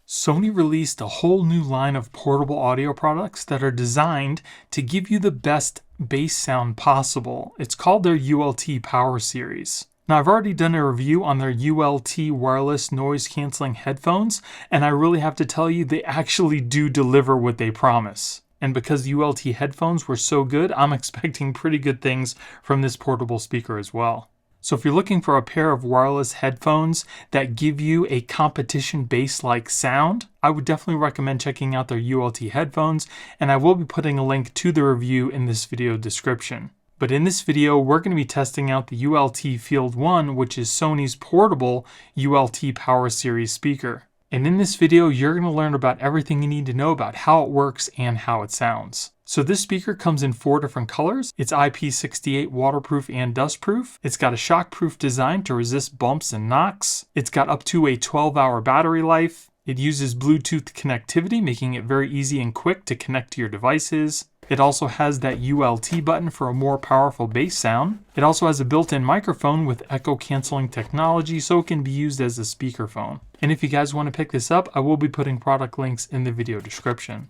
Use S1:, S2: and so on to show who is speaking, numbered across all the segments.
S1: Sony released a whole new line of portable audio products that are designed to give you the best bass sound possible. It's called their ULT Power Series. Now, I've already done a review on their ULT wireless noise canceling headphones, and I really have to tell you, they actually do deliver what they promise. And because ULT headphones were so good, I'm expecting pretty good things from this portable speaker as well. So if you're looking for a pair of wireless headphones that give you a competition bass-like sound, I would definitely recommend checking out their ULT headphones, and I will be putting a link to the review in this video description. But in this video, we're going to be testing out the ULT Field 1, which is Sony's portable ULT Power Series speaker. And in this video, you're going to learn about everything you need to know about how it works and how it sounds. So this speaker comes in 4 different colors. It's IP68 waterproof and dustproof. It's got a shockproof design to resist bumps and knocks. It's got up to a 12-hour battery life. It uses Bluetooth connectivity, making it very easy and quick to connect to your devices. It also has that ULT button for a more powerful bass sound. It also has a built-in microphone with echo canceling technology, so it can be used as a speakerphone. And if you guys want to pick this up, I will be putting product links in the video description.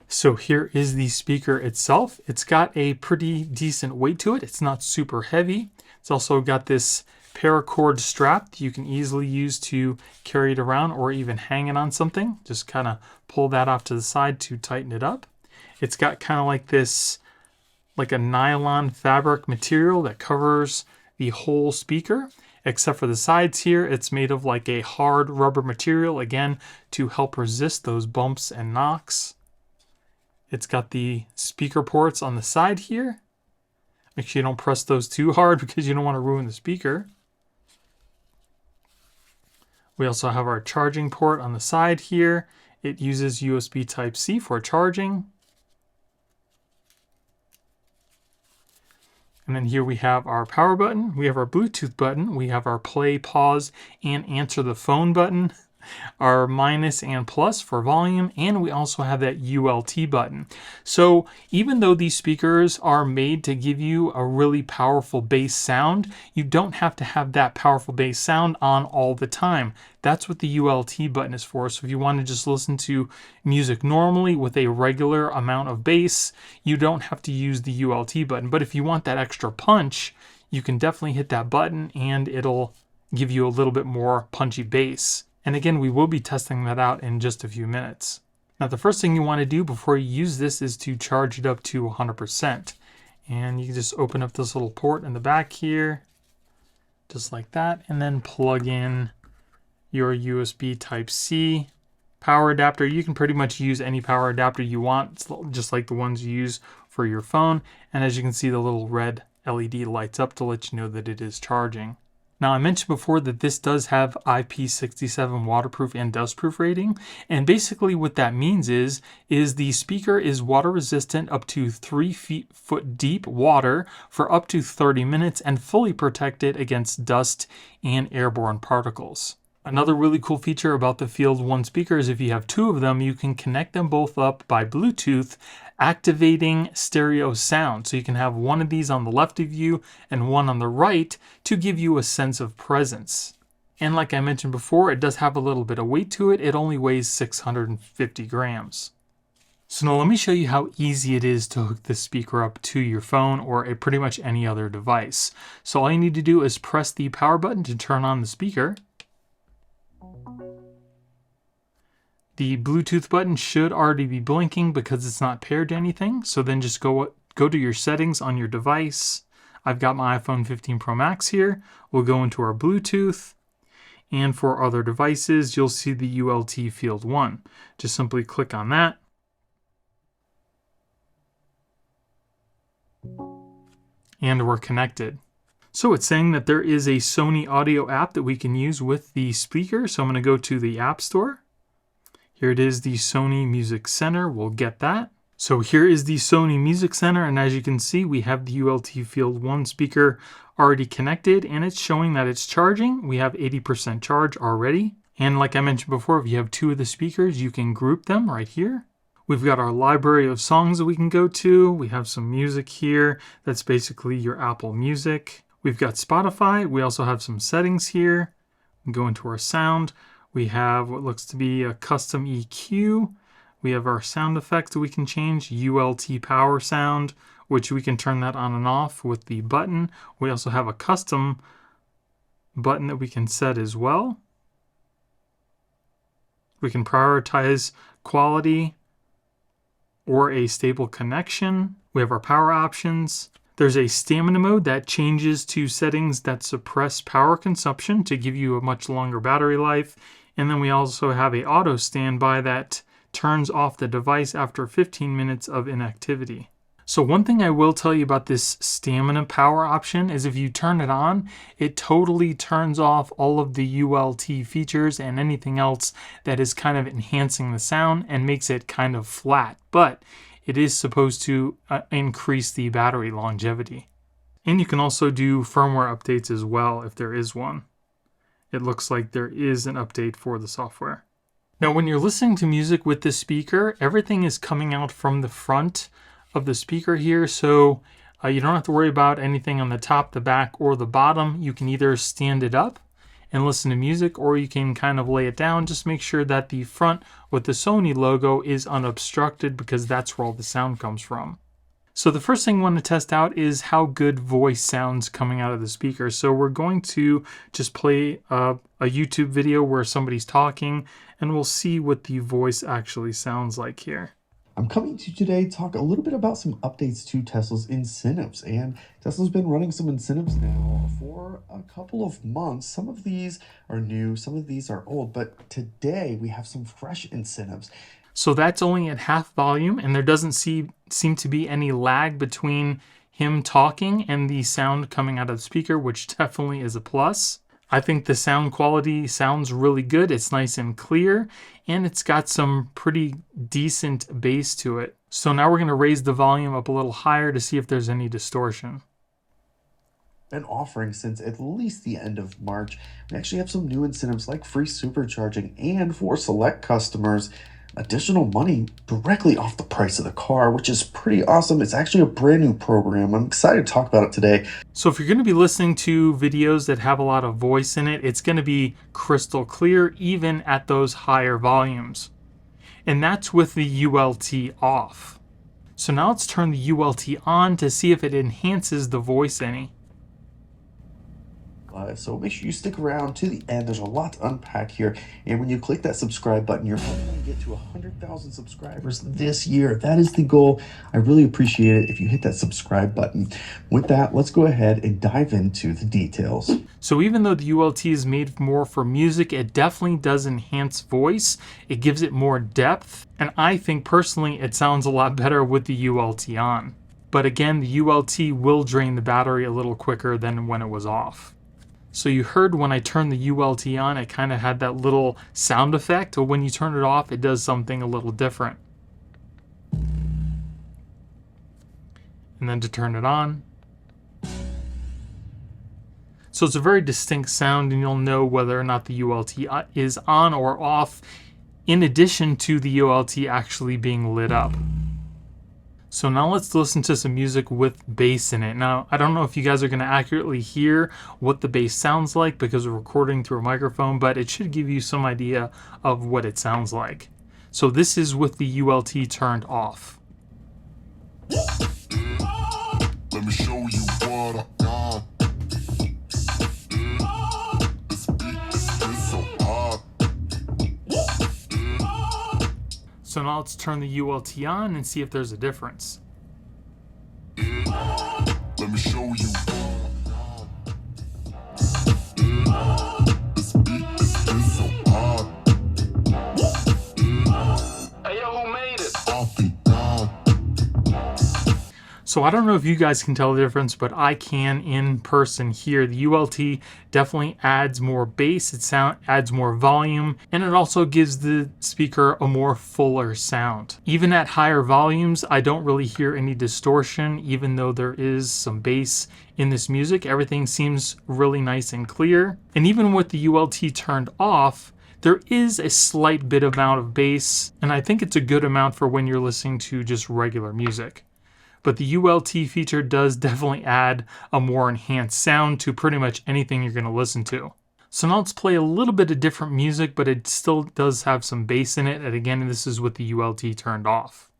S1: So here is the speaker itself. It's got a pretty decent weight to it. It's not super heavy. It's also got this paracord strap that you can easily use to carry it around or even hang it on something. Just kind of pull that off to the side to tighten it up. It's got kind of like this, like a nylon fabric material that covers the whole speaker. Except for the sides here, it's made of like a hard rubber material, again, to help resist those bumps and knocks. It's got the speaker ports on the side here. Make sure you don't press those too hard because you don't want to ruin the speaker. We also have our charging port on the side here. It uses USB Type-C for charging. And then here we have our power button. We have our Bluetooth button. We have our play, pause, and answer the phone button. Our minus and plus for volume, and we also have that ULT button. So even though these speakers are made to give you a really powerful bass sound, you don't have to have that powerful bass sound on all the time. That's what the ULT button is for. So if you want to just listen to music normally with a regular amount of bass, you don't have to use the ULT button. But if you want that extra punch, you can definitely hit that button and it'll give you a little bit more punchy bass. And again, we will be testing that out in just a few minutes. Now, the first thing you want to do before you use this is to charge it up to 100%. And you can just open up this little port in the back here, just like that, and then plug in your USB Type-C power adapter. You can pretty much use any power adapter you want, just like the ones you use for your phone. And as you can see, the little red LED lights up to let you know that it is charging. Now, I mentioned before that this does have IP67 waterproof and dustproof rating, and basically what that means is the speaker is water resistant up to 3 foot deep water for up to 30 minutes and fully protected against dust and airborne particles. Another really cool feature about the Field 1 speaker is if you have 2 of them, you can connect them both up by Bluetooth, activating stereo sound. So you can have one of these on the left of you and one on the right to give you a sense of presence. And like I mentioned before, it does have a little bit of weight to it. It only weighs 650 grams. So now let me show you how easy it is to hook this speaker up to your phone or pretty much any other device. So all you need to do is press the power button to turn on the speaker. The Bluetooth button should already be blinking because it's not paired to anything. So then just go to your settings on your device. I've got my iPhone 15 Pro Max here. We'll go into our Bluetooth. And for other devices, you'll see the ULT Field 1. Just simply click on that. And we're connected. So it's saying that there is a Sony audio app that we can use with the speaker. So I'm going to go to the App Store. Here it is, the Sony Music Center. We'll get that. So here is the Sony Music Center, and as you can see, we have the ULT Field 1 speaker already connected, and it's showing that it's charging. We have 80% charge already. And like I mentioned before, if you have 2 of the speakers, you can group them right here. We've got our library of songs that we can go to. We have some music here. That's basically your Apple Music. We've got Spotify. We also have some settings here. We can go into our sound. We have what looks to be a custom EQ. We have our sound effects that we can change, ULT power sound, which we can turn that on and off with the button. We also have a custom button that we can set as well. We can prioritize quality or a stable connection. We have our power options. There's a stamina mode that changes to settings that suppress power consumption to give you a much longer battery life. And then we also have a auto standby that turns off the device after 15 minutes of inactivity. So one thing I will tell you about this stamina power option is if you turn it on, it totally turns off all of the ULT features and anything else that is kind of enhancing the sound and makes it kind of flat. But it is supposed to increase the battery longevity. And you can also do firmware updates as well if there is one. It looks like there is an update for the software. Now when you're listening to music with this speaker, everything is coming out from the front of the speaker here, so you don't have to worry about anything on the top, the back, or the bottom. You can either stand it up and listen to music, or you can kind of lay it down. Just make sure that the front with the Sony logo is unobstructed because that's where all the sound comes from. So the first thing we want to test out is how good voice sounds coming out of the speaker. So we're going to just play a YouTube video where somebody's talking, and we'll see what the voice actually sounds like here.
S2: I'm coming to you today to talk a little bit about some updates to Tesla's incentives. And Tesla's been running some incentives now for a couple of months. Some of these are new, some of these are old, but today we have some fresh incentives.
S1: So that's only at half volume, and there doesn't seem to be any lag between him talking and the sound coming out of the speaker, which definitely is a plus. I think the sound quality sounds really good. It's nice and clear, and it's got some pretty decent bass to it. So now we're going to raise the volume up a little higher to see if there's any distortion.
S2: Been offering since at least the end of March. We actually have some new incentives like free supercharging, and for select customers, additional money directly off the price of the car, which is pretty awesome. It's actually a brand new program. I'm excited to talk about it today.
S1: So if you're going to be listening to videos that have a lot of voice in it, it's going to be crystal clear even at those higher volumes. And that's with the ULT off. So now let's turn the ULT on to see if it enhances the voice any.
S2: So make sure you stick around to the end. There's a lot to unpack here. And when you click that subscribe button, you're hoping to get to 100,000 subscribers this year. That is the goal. I really appreciate it if you hit that subscribe button. With that, let's go ahead and dive into the details.
S1: So even though the ULT is made more for music, it definitely does enhance voice. It gives it more depth. And I think personally, it sounds a lot better with the ULT on. But again, the ULT will drain the battery a little quicker than when it was off. So you heard when I turned the ULT on, it kind of had that little sound effect, but when you turn it off, it does something a little different. And then to turn it on. So it's a very distinct sound, and you'll know whether or not the ULT is on or off, in addition to the ULT actually being lit up. So now let's listen to some music with bass in it. Now, I don't know if you guys are going to accurately hear what the bass sounds like because we're recording through a microphone, but it should give you some idea of what it sounds like. So this is with the ULT turned off.
S3: Let me show you what I got. This beat is so hot.
S1: So now let's turn the ULT on and see if there's a difference.
S3: Let me show you what I got. This beat is so hot. Hey yo, who made it? Off and down.
S1: So I don't know if you guys can tell the difference, but I can in person here. The ULT definitely adds more bass, adds more volume, and it also gives the speaker a more fuller sound. Even at higher volumes, I don't really hear any distortion, even though there is some bass in this music. Everything seems really nice and clear. And even with the ULT turned off, there is a slight bit amount of bass, and I think it's a good amount for when you're listening to just regular music. But the ULT feature does definitely add a more enhanced sound to pretty much anything you're going to listen to. So now let's play a little bit of different music, but it still does have some bass in it. And again, this is with the ULT turned off.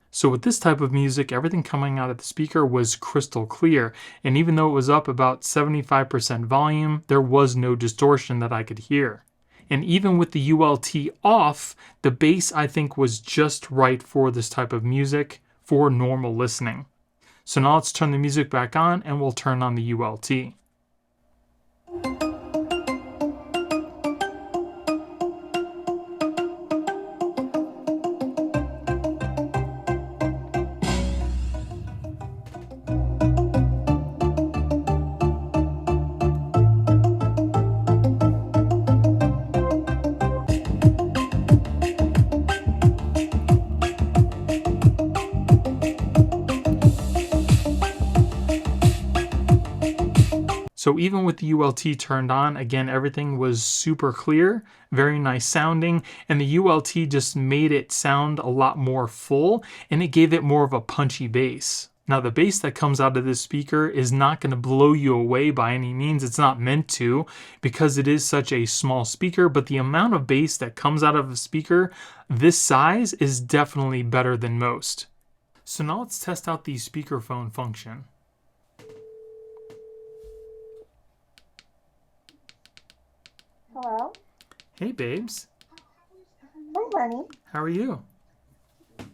S1: So with this type of music, everything coming out of the speaker was crystal clear, and even though it was up about 75% volume, there was no distortion that I could hear. And even with the ULT off, the bass I think was just right for this type of music for normal listening. So now let's turn the music back on and we'll turn on the ULT. So even with the ULT turned on, again, everything was super clear, very nice sounding, and the ULT just made it sound a lot more full, and it gave it more of a punchy bass. Now the bass that comes out of this speaker is not going to blow you away by any means. It's not meant to, because it is such a small speaker, but the amount of bass that comes out of a speaker this size is definitely better than most. So now let's test out the speakerphone function.
S4: Hello?
S1: Hey babes,
S4: Hi, honey.
S1: how are you?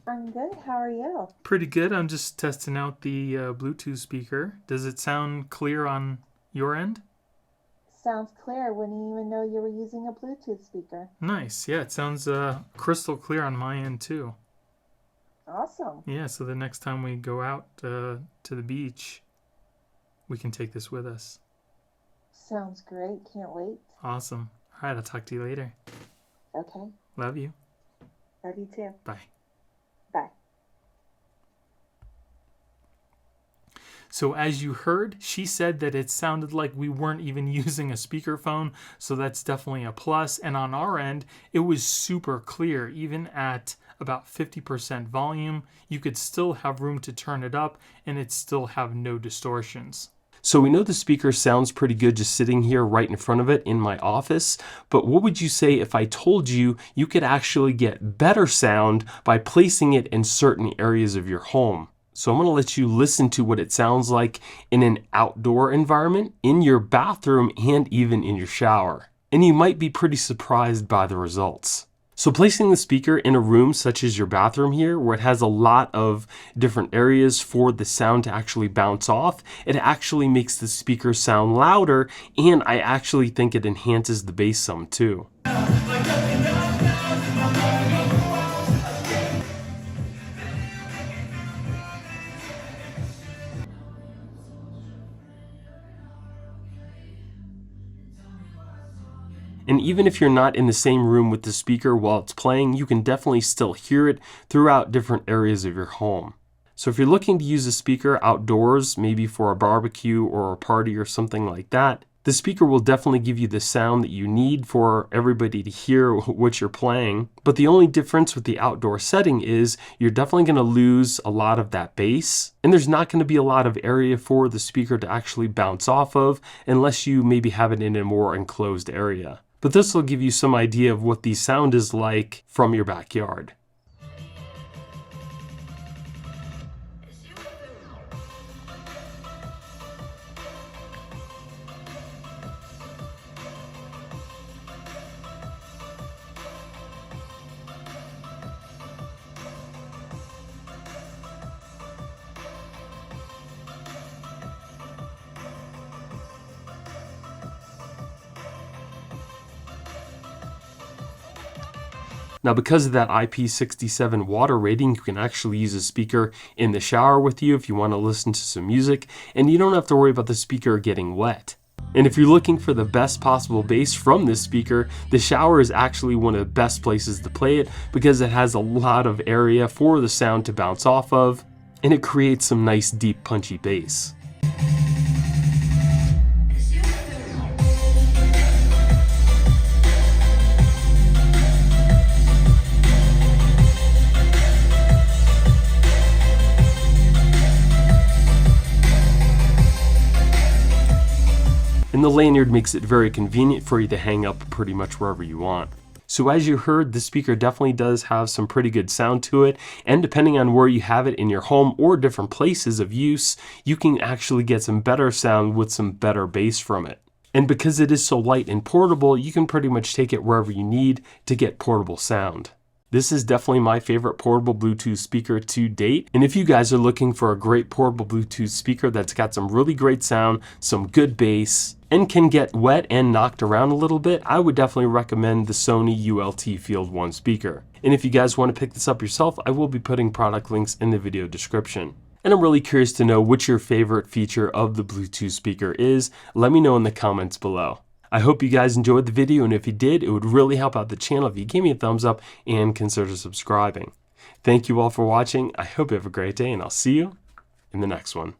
S4: I'm good. How are you?
S1: Pretty good. I'm just testing out the Bluetooth speaker. Does it sound clear on your end?
S4: Sounds clear. Wouldn't even know you were using a Bluetooth speaker.
S1: Nice. Yeah, it sounds crystal clear on my end too.
S4: Awesome.
S1: Yeah, so the next time we go out to the beach, we can take this with us.
S4: Sounds great. Can't wait.
S1: Awesome. All right, I'll talk to you later.
S4: Okay.
S1: Love you.
S4: Love you too.
S1: Bye.
S4: Bye.
S1: So as you heard, she said that it sounded like we weren't even using a speakerphone, so that's definitely a plus. And on our end, it was super clear. Even at about 50% volume, you could still have room to turn it up and it still have no distortions. So we know the speaker sounds pretty good just sitting here right in front of it in my office, but what would you say if I told you you could actually get better sound by placing it in certain areas of your home? So I'm going to let you listen to what it sounds like in an outdoor environment, in your bathroom, and even in your shower. And you might be pretty surprised by the results. So placing the speaker in a room such as your bathroom here, where it has a lot of different areas for the sound to actually bounce off, it actually makes the speaker sound louder, and I actually think it enhances the bass some too. And even if you're not in the same room with the speaker while it's playing, you can definitely still hear it throughout different areas of your home. So if you're looking to use a speaker outdoors, maybe for a barbecue or a party or something like that, the speaker will definitely give you the sound that you need for everybody to hear what you're playing. But the only difference with the outdoor setting is you're definitely going to lose a lot of that bass, and there's not going to be a lot of area for the speaker to actually bounce off of unless you maybe have it in a more enclosed area. But this will give you some idea of what the sound is like from your backyard. Now, because of that IP67 water rating, you can actually use a speaker in the shower with you if you want to listen to some music, and you don't have to worry about the speaker getting wet.
S5: And if you're looking for the best possible bass from this speaker, the shower is actually one of the best places to play it because it has a lot of area for the sound to bounce off of, and it creates some nice deep punchy bass. And the lanyard makes it very convenient for you to hang up pretty much wherever you want. So as you heard, the speaker definitely does have some pretty good sound to it, and depending on where you have it in your home or different places of use, you can actually get some better sound with some better bass from it. And because it is so light and portable, you can pretty much take it wherever you need to get portable sound. This is definitely my favorite portable Bluetooth speaker to date. And if you guys are looking for a great portable Bluetooth speaker that's got some really great sound, some good bass, and can get wet and knocked around a little bit, I would definitely recommend the Sony ULT Field 1 speaker. And if you guys want to pick this up yourself, I will be putting product links in the video description. And I'm really curious to know what your favorite feature of the Bluetooth speaker is. Let me know in the comments below. I hope you guys enjoyed the video, and if you did, it would really help out the channel if you gave me a thumbs up and consider subscribing. Thank you all for watching. I hope you have a great day, and I'll see you in the next one.